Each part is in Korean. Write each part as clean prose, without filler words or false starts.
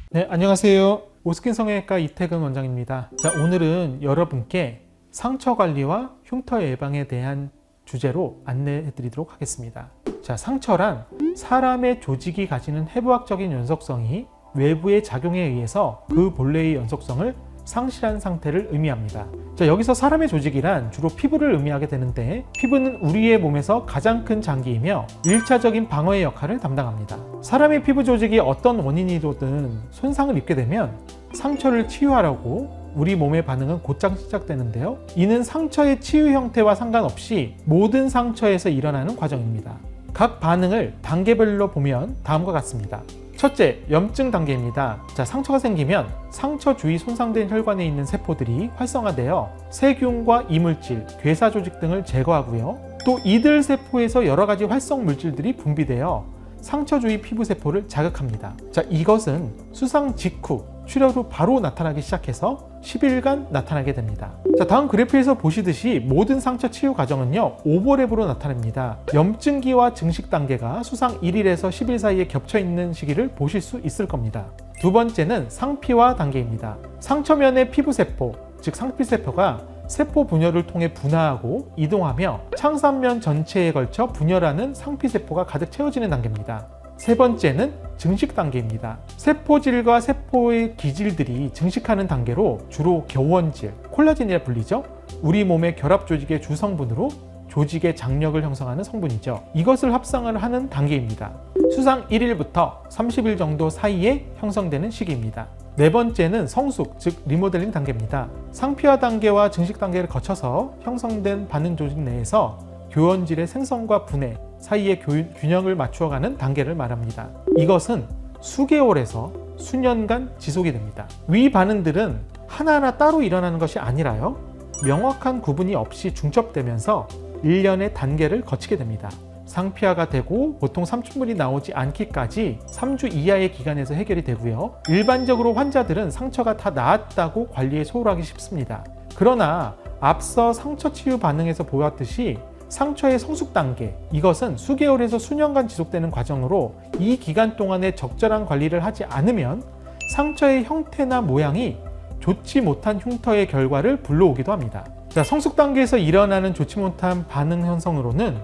네, 안녕하세요. 오스킨 성형외과 이태근 원장입니다. 자, 오늘은 여러분께 상처 관리와 흉터 예방에 대한 주제로 안내해 드리도록 하겠습니다. 자, 상처란 사람의 조직이 가지는 해부학적인 연속성이 외부의 작용에 의해서 그 본래의 연속성을 상실한 상태를 의미합니다. 자, 여기서 사람의 조직이란 주로 피부를 의미하게 되는데, 피부는 우리의 몸에서 가장 큰 장기이며 1차적인 방어의 역할을 담당합니다. 사람의 피부 조직이 어떤 원인이든 손상을 입게 되면 상처를 치유하려고 우리 몸의 반응은 곧장 시작되는데요. 이는 상처의 치유 형태와 상관없이 모든 상처에서 일어나는 과정입니다. 각 반응을 단계별로 보면 다음과 같습니다. 첫째, 염증 단계입니다. 자, 상처가 생기면 상처 주위 손상된 혈관에 있는 세포들이 활성화되어 세균과 이물질, 괴사 조직 등을 제거하고요. 또 이들 세포에서 여러 가지 활성 물질들이 분비되어 상처 주위 피부 세포를 자극합니다. 자, 이것은 수상 직후 출혈 후 바로 나타나기 시작해서 10일간 나타나게 됩니다. 자, 다음 그래프에서 보시듯이 모든 상처 치유 과정은요, 오버랩으로 나타납니다. 염증기와 증식 단계가 수상 1일에서 10일 사이에 겹쳐 있는 시기를 보실 수 있을 겁니다. 두 번째는 상피화 단계입니다. 상처면의 피부세포, 즉 상피세포가 세포 분열을 통해 분화하고 이동하며 창산면 전체에 걸쳐 분열하는 상피세포가 가득 채워지는 단계입니다. 세 번째는 증식 단계입니다. 세포질과 세포의 기질들이 증식하는 단계로 주로 교원질, 콜라겐이라 불리죠. 우리 몸의 결합 조직의 주성분으로 조직의 장력을 형성하는 성분이죠. 이것을 합성을 하는 단계입니다. 수상 1일부터 30일 정도 사이에 형성되는 시기입니다. 네 번째는 성숙, 즉 리모델링 단계입니다. 상피화 단계와 증식 단계를 거쳐서 형성된 반응 조직 내에서 교원질의 생성과 분해 사이의 균형을 맞추어가는 단계를 말합니다. 이것은 수개월에서 수년간 지속이 됩니다. 위 반응들은 하나하나 따로 일어나는 것이 아니라요, 명확한 구분이 없이 중첩되면서 일련의 단계를 거치게 됩니다. 상피화가 되고 보통 삼춘물이 나오지 않기까지 3주 이하의 기간에서 해결이 되고요. 일반적으로 환자들은 상처가 다 나았다고 관리에 소홀하기 쉽습니다. 그러나 앞서 상처 치유 반응에서 보았듯이 상처의 성숙 단계, 이것은 수개월에서 수년간 지속되는 과정으로 이 기간 동안에 적절한 관리를 하지 않으면 상처의 형태나 모양이 좋지 못한 흉터의 결과를 불러오기도 합니다. 자, 성숙 단계에서 일어나는 좋지 못한 반응 현상으로는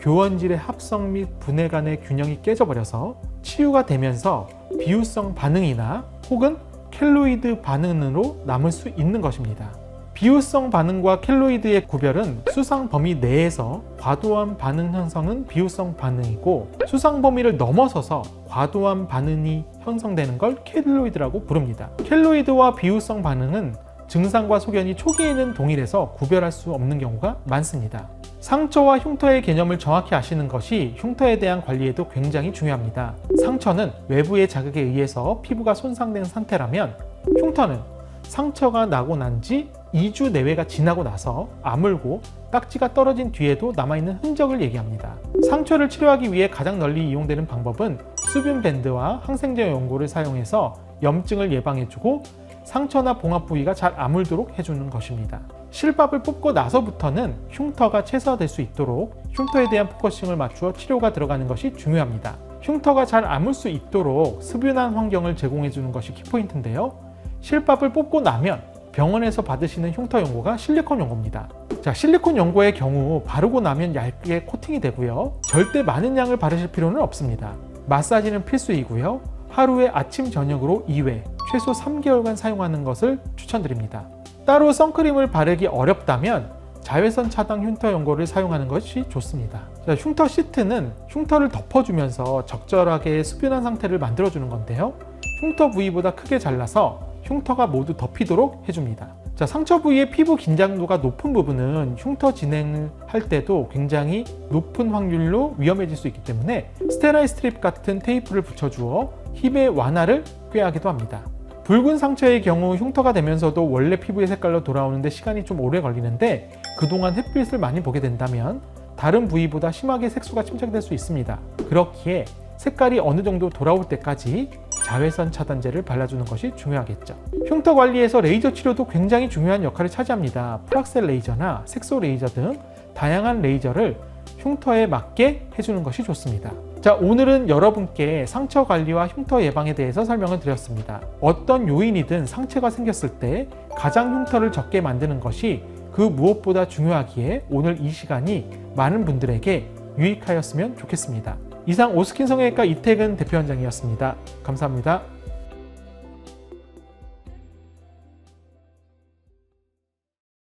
교원질의 합성 및 분해 간의 균형이 깨져버려서 치유가 되면서 비유성 반응이나 혹은 켈로이드 반응으로 남을 수 있는 것입니다. 비유성 반응과 켈로이드의 구별은 수상 범위 내에서 과도한 반응 형성은 비유성 반응이고, 수상 범위를 넘어서서 과도한 반응이 형성되는 걸 켈로이드라고 부릅니다. 켈로이드와 비유성 반응은 증상과 소견이 초기에는 동일해서 구별할 수 없는 경우가 많습니다. 상처와 흉터의 개념을 정확히 아시는 것이 흉터에 대한 관리에도 굉장히 중요합니다. 상처는 외부의 자극에 의해서 피부가 손상된 상태라면, 흉터는 상처가 나고 난 지 2주 내외가 지나고 나서 아물고 딱지가 떨어진 뒤에도 남아있는 흔적을 얘기합니다. 상처를 치료하기 위해 가장 널리 이용되는 방법은 수분 밴드와 항생제 연고를 사용해서 염증을 예방해주고 상처나 봉합 부위가 잘 아물도록 해주는 것입니다. 실밥을 뽑고 나서부터는 흉터가 최소화될 수 있도록 흉터에 대한 포커싱을 맞추어 치료가 들어가는 것이 중요합니다. 흉터가 잘 아물 수 있도록 습윤한 환경을 제공해주는 것이 키포인트인데요. 실밥을 뽑고 나면 병원에서 받으시는 흉터 연고가 실리콘 연고입니다. 자, 실리콘 연고의 경우 바르고 나면 얇게 코팅이 되고요. 절대 많은 양을 바르실 필요는 없습니다. 마사지는 필수이고요. 하루에 아침 저녁으로 2회, 최소 3개월간 사용하는 것을 추천드립니다. 따로 선크림을 바르기 어렵다면 자외선 차단 흉터 연고를 사용하는 것이 좋습니다. 자, 흉터 시트는 흉터를 덮어주면서 적절하게 수분한 상태를 만들어주는 건데요. 흉터 부위보다 크게 잘라서 흉터가 모두 덮이도록 해줍니다. 자, 상처 부위의 피부 긴장도가 높은 부분은 흉터 진행을 할 때도 굉장히 높은 확률로 위험해질 수 있기 때문에 스테라일 스트립 같은 테이프를 붙여주어 힘의 완화를 꾀하기도 합니다. 붉은 상처의 경우 흉터가 되면서도 원래 피부의 색깔로 돌아오는데 시간이 좀 오래 걸리는데, 그동안 햇빛을 많이 보게 된다면 다른 부위보다 심하게 색소가 침착될 수 있습니다. 그렇기에 색깔이 어느 정도 돌아올 때까지 자외선 차단제를 발라주는 것이 중요하겠죠. 흉터 관리에서 레이저 치료도 굉장히 중요한 역할을 차지합니다. 프락셀 레이저나 색소 레이저 등 다양한 레이저를 흉터에 맞게 해주는 것이 좋습니다. 자, 오늘은 여러분께 상처 관리와 흉터 예방에 대해서 설명을 드렸습니다. 어떤 요인이든 상처가 생겼을 때 가장 흉터를 적게 만드는 것이 그 무엇보다 중요하기에 오늘 이 시간이 많은 분들에게 유익하였으면 좋겠습니다. 이상 오스킨 성형외과 이태근 대표원장이었습니다. 감사합니다.